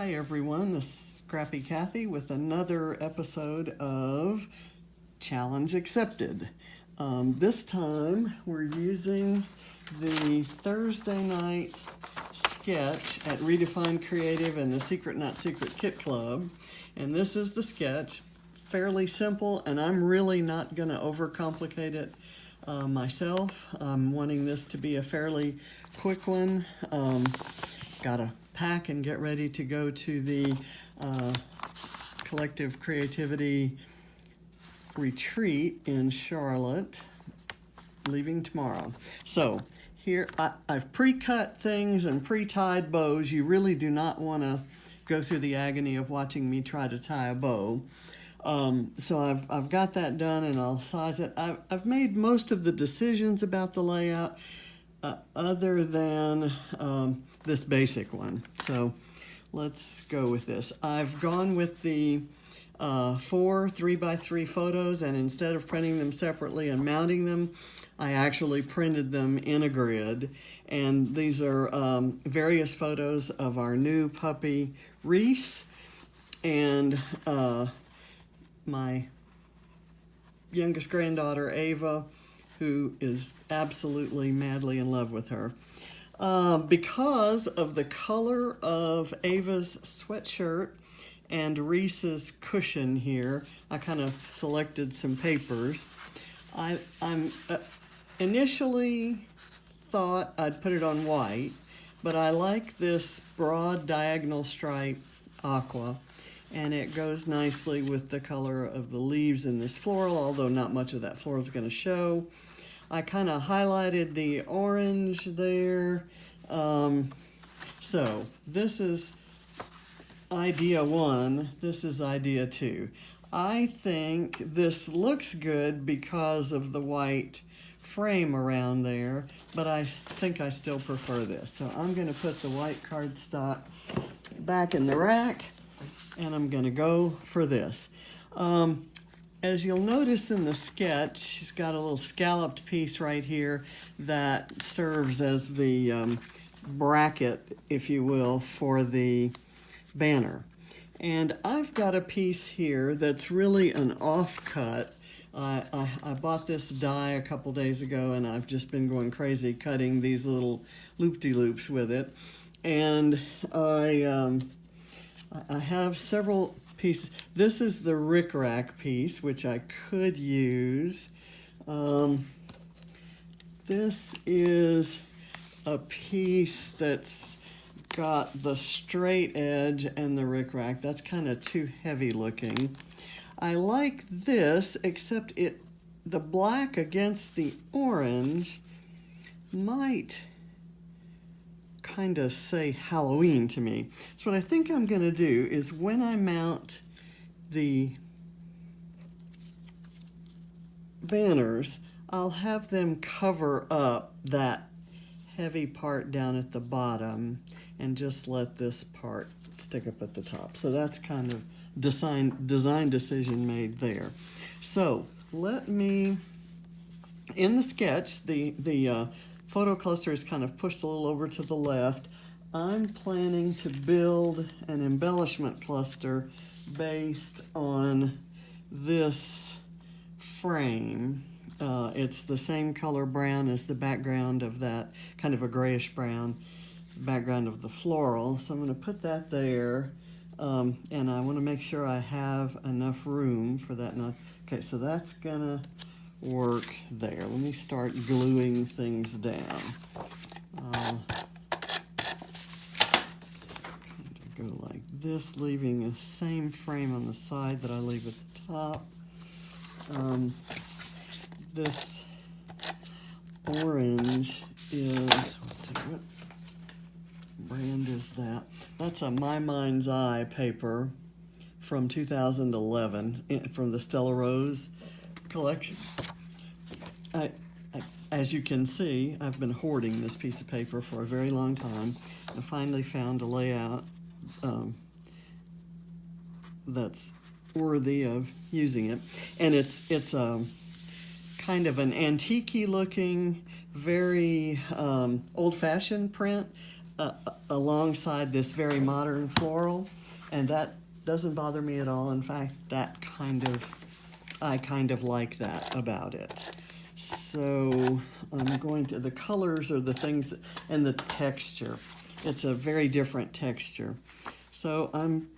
Hi everyone, this is Scrappy Kathy with another episode of Challenge Accepted. This time we're using the Thursday night sketch at Redefined Kreative and the Secret Not Secret Kit Club. And this is the sketch, fairly simple, and I'm really not going to overcomplicate it myself. I'm wanting this to be a fairly quick one. Gotta pack and get ready to go to the Collective Creativity retreat in Charlotte, leaving tomorrow. So here I've pre-cut things and pre-tied bows. You really do not want to go through the agony of watching me try to tie a bow. So I've got that done, and I'll size it. I've made most of the decisions about the layout other than this basic one. So let's go with this. I've gone with the 4 3x3 photos, and instead of printing them separately and mounting them, I actually printed them in a grid. And these are various photos of our new puppy, Reese, and my youngest granddaughter, Ava, who is absolutely madly in love with her. Because of the color of Ava's sweatshirt and Reese's cushion here, I kind of selected some papers. I'm initially thought I'd put it on white, but I like this broad diagonal stripe aqua, and it goes nicely with the color of the leaves in this floral, although not much of that floral is going to show. I kind of highlighted the orange there. So this is idea 1. This is idea 2. I think this looks good because of the white frame around there, but I think I still prefer this. So I'm going to put the white cardstock back in the rack, and I'm going to go for this. As you'll notice in the sketch, she's got a little scalloped piece right here that serves as the bracket, if you will, for the banner. And I've got a piece here that's really an offcut. I bought this die a couple days ago, and I've just been going crazy cutting these little loop-de-loops with it. And I have several pieces. This is the rickrack piece, which I could use. This is a piece that's got the straight edge and the rickrack. That's kind of too heavy looking. I like this, except the black against the orange might kind of say Halloween to me. So what I think I'm going to do is when I mount the banners, I'll have them cover up that heavy part down at the bottom and just let this part stick up at the top. So that's kind of design decision made there. So let me, in the sketch, the photo cluster is kind of pushed a little over to the left. I'm planning to build an embellishment cluster based on this frame. It's the same color brown as the background of that, kind of a grayish brown background of the floral. So I'm going to put that there, and I want to make sure I have enough room for that. Okay, so that's going to work there. Let me start gluing things down. Go like this, leaving the same frame on the side that I leave at the top. This orange is, let's see, what brand is that? That's a My Mind's Eye paper from 2011 from the Stella Rose collection. As you can see, I've been hoarding this piece of paper for a very long time. I finally found a layout that's worthy of using it, and it's kind of an antique-y looking, very old-fashioned print. alongside this very modern floral, and that doesn't bother me at all. In fact, I kind of like that about it. So I'm going to, the colors are the things, and the texture. It's a very different texture. So I'm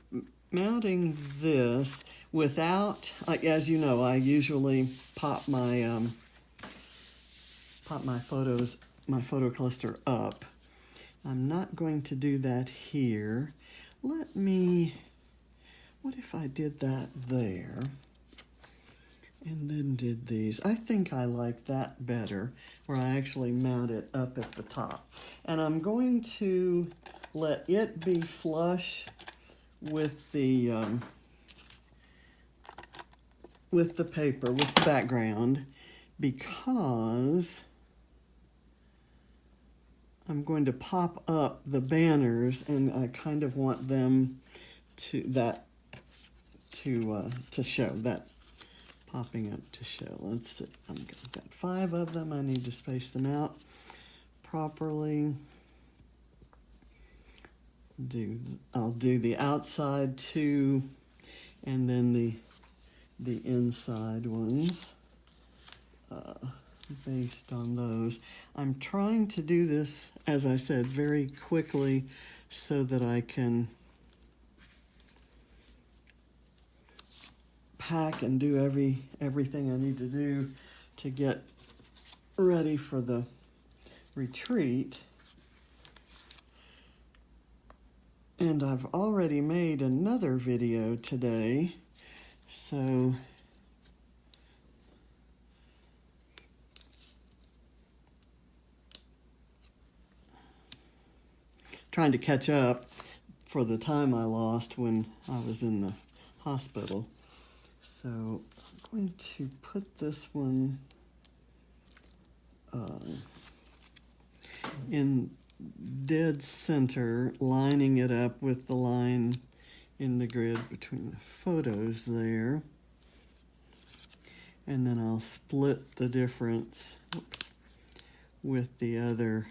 mounting this without, as you know, I usually pop my photo cluster up. I'm not going to do that here. What if I did that there? And then did these. I think I like that better, where I actually mount it up at the top. And I'm going to let it be flush with the paper, with the background, because I'm going to pop up the banners, and I kind of want them to show that. Popping up to show. Let's see. I've got 5 of them. I need to space them out properly. I'll do the outside 2, and then the inside ones based on those. I'm trying to do this, as I said, very quickly so that I can pack and do everything I need to do to get ready for the retreat. And I've already made another video today, so trying to catch up for the time I lost when I was in the hospital. So I'm going to put this one in dead center, lining it up with the line in the grid between the photos there. And then I'll split the difference with the other,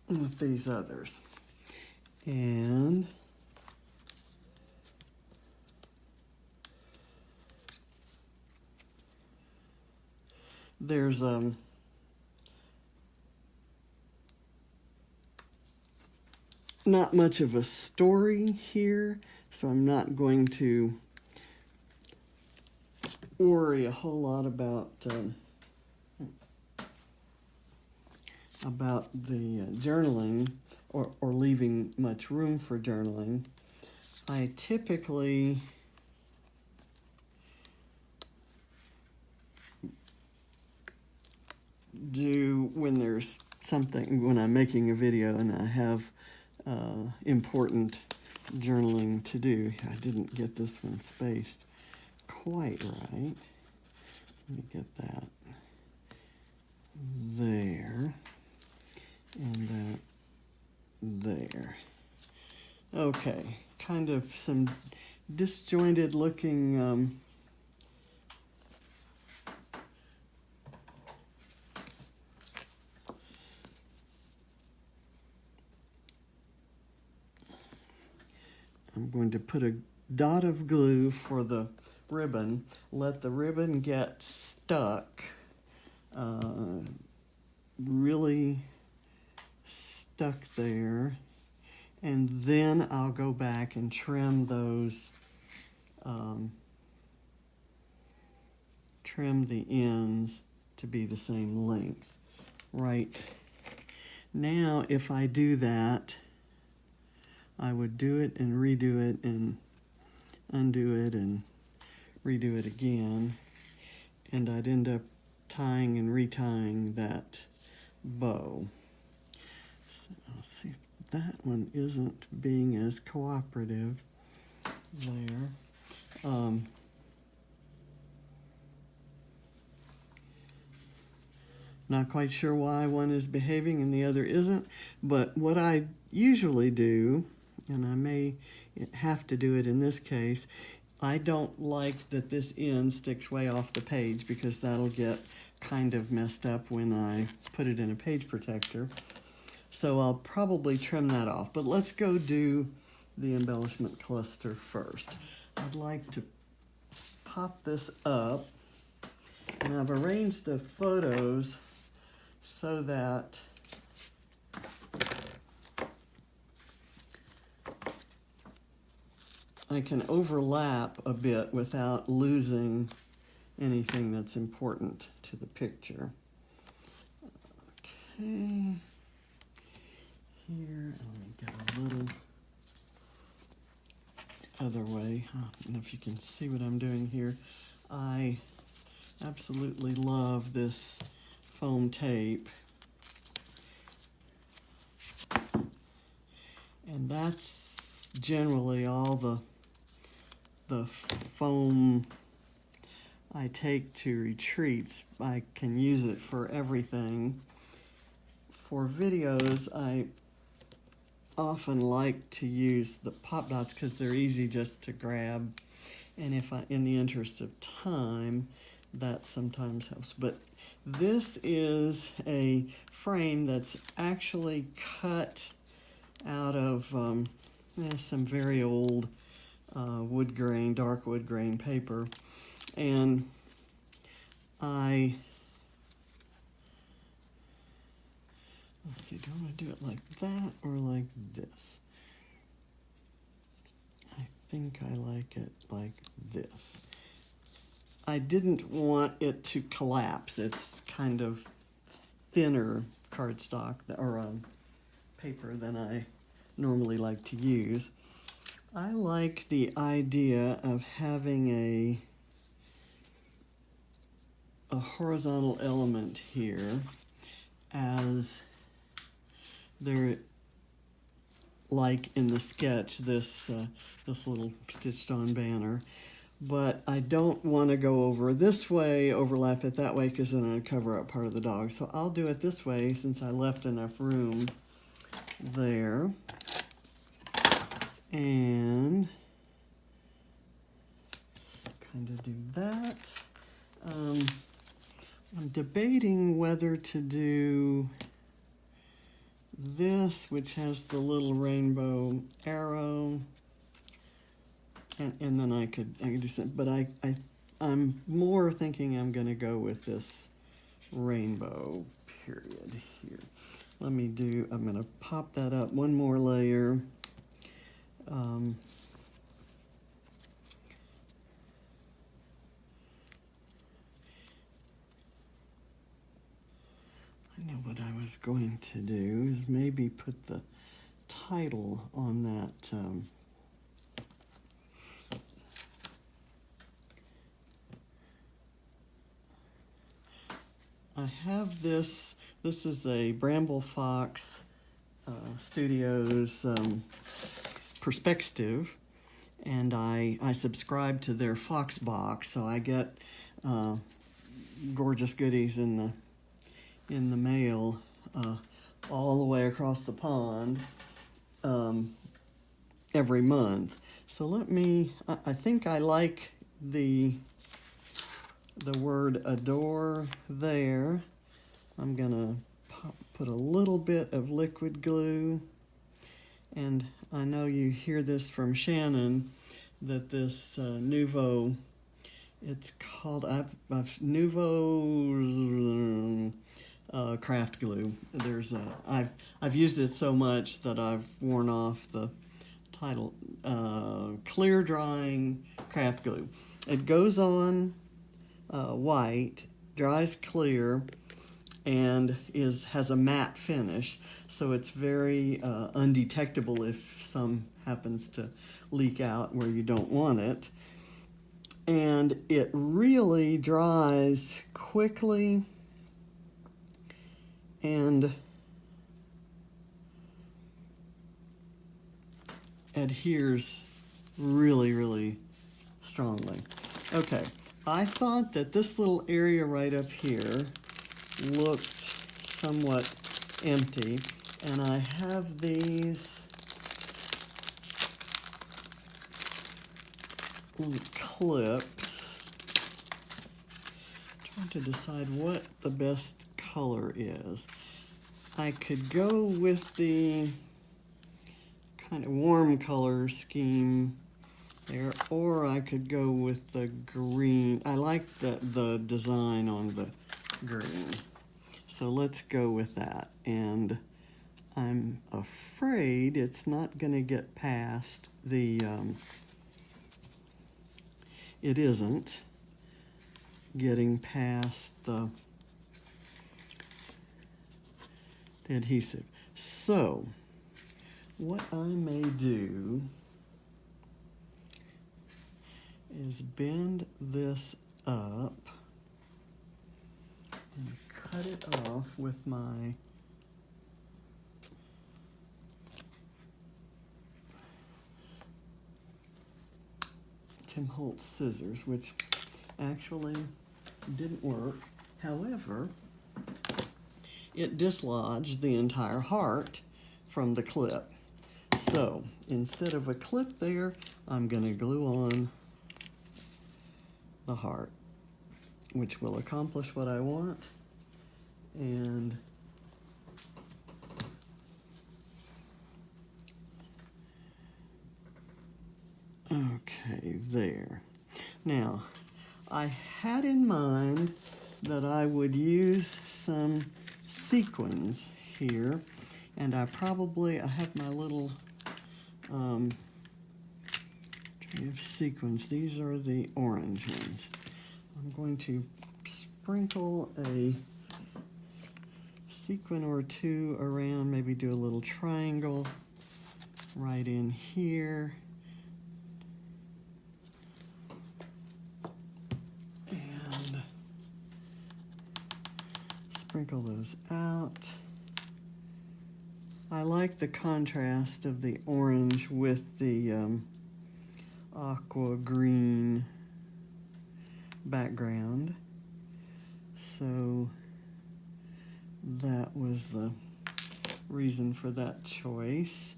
with these others. And there's not much of a story here, so I'm not going to worry a whole lot about the journaling or leaving much room for journaling. I typically do, when there's something, when I'm making a video and I have important journaling to do. I didn't get this one spaced quite right. Let me get that there and that there. Okay, kind of some disjointed looking I'm going to put a dot of glue for the ribbon, let the ribbon get stuck, really stuck there, and then I'll go back and trim those, trim the ends to be the same length. Right now, if I do that, I would do it and redo it and undo it and redo it again, and I'd end up tying and retying that bow. So I'll see if that one isn't being as cooperative there. Not quite sure why one is behaving and the other isn't, but what I usually do, and I may have to do it in this case, I don't like that this end sticks way off the page because that'll get kind of messed up when I put it in a page protector. So I'll probably trim that off. But let's go do the embellishment cluster first. I'd like to pop this up, and I've arranged the photos so that I can overlap a bit without losing anything that's important to the picture. Okay, here, let me get a little other way. I don't know if you can see what I'm doing here. I absolutely love this foam tape. And that's generally all the foam I take to retreats. I can use it for everything. For videos, I often like to use the pop dots because they're easy just to grab. And if I, in the interest of time, that sometimes helps. But this is a frame that's actually cut out of some very old wood grain, dark wood grain paper. And let's see, do I want to do it like that or like this? I think I like it like this. I didn't want it to collapse. It's kind of thinner cardstock or paper than I normally like to use. I like the idea of having a horizontal element here, as there, like in the sketch, this little stitched on banner. But I don't want to go over this way, overlap it that way, because then I'd cover up part of the dog. So I'll do it this way since I left enough room there. And kind of do that. I'm debating whether to do this, which has the little rainbow arrow, and then I could do something, but I'm more thinking I'm going to go with this rainbow period here. I'm going to pop that up one more layer. I know what I was going to do is maybe put the title on that. I have this is a Bramble Fox Studios perspective, and I subscribe to their Fox box, so I get gorgeous goodies in the mail all the way across the pond every month. So I think I like the word adore there. I'm gonna put a little bit of liquid glue, and I know you hear this from Shannon that this Nouveau, it's called Nouveau craft glue. There's I've used it so much that I've worn off the title. Clear drying craft glue. It goes on white, dries clear, and has a matte finish, so it's very undetectable if some happens to leak out where you don't want it. And it really dries quickly and adheres really, really strongly. Okay, I thought that this little area right up here looked somewhat empty, and I have these little clips. trying to decide what the best color is. I could go with the kind of warm color scheme there, or I could go with the green. I like the design on the green. So let's go with that. And I'm afraid it's not going to get past the, it isn't getting past the adhesive. So what I may do is bend this up and cut it off with my Tim Holtz scissors, which actually didn't work. However, it dislodged the entire heart from the clip. So instead of a clip there, I'm going to glue on the heart, which will accomplish what I want. And okay, there. Now, I had in mind that I would use some sequins here, and I have my little tray of sequins. These are the orange ones. I'm going to sprinkle a sequin or two around, maybe do a little triangle right in here. And sprinkle those out. I like the contrast of the orange with the aqua green background. So that was the reason for that choice.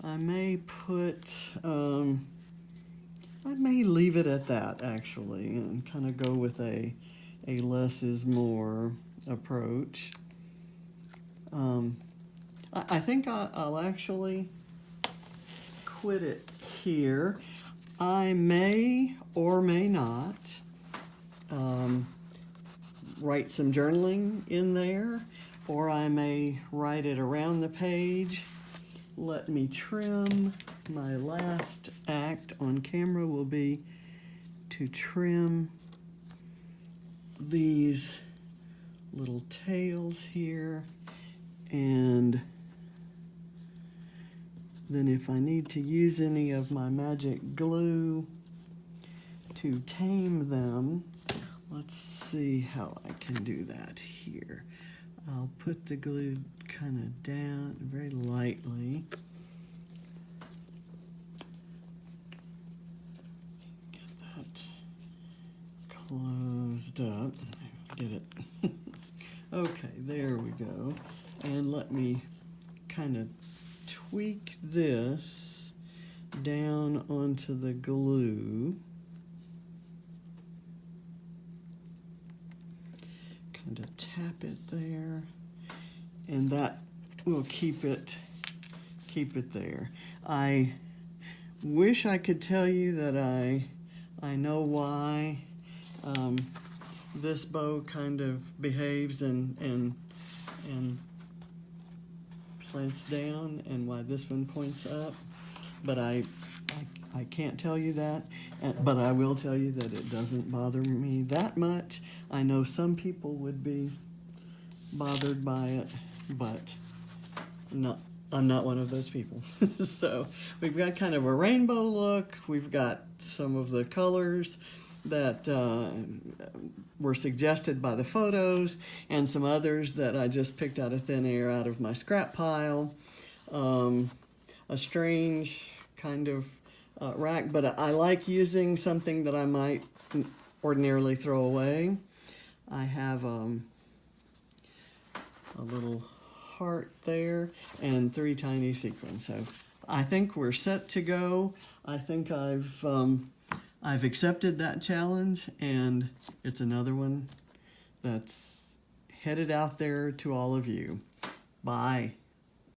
I may leave it at that actually, and kind of go with a less is more approach. I think I'll actually quit it here. I may or may not write some journaling in there, or I may write it around the page. Let me trim. My last act on camera will be to trim these little tails here, and then if I need to use any of my magic glue to tame them, let's see how I can do that here. I'll put the glue kind of down very lightly. Get that closed up. Get it. Okay, there we go. And let me kind of tweak this down onto the glue. Kind of tap it there, and that will keep it there. I wish I could tell you that I know why this bow kind of behaves and slants down, and why this one points up, but I can't tell you that, but I will tell you that it doesn't bother me that much. I know some people would be bothered by it, but I'm not one of those people. So we've got kind of a rainbow look. We've got some of the colors that were suggested by the photos, and some others that I just picked out of thin air out of my scrap pile. A strange kind of rack, but I like using something that I might ordinarily throw away. I have a little heart there and 3 tiny sequins. So I think we're set to go. I think I've accepted that challenge, and it's another one that's headed out there to all of you. Bye.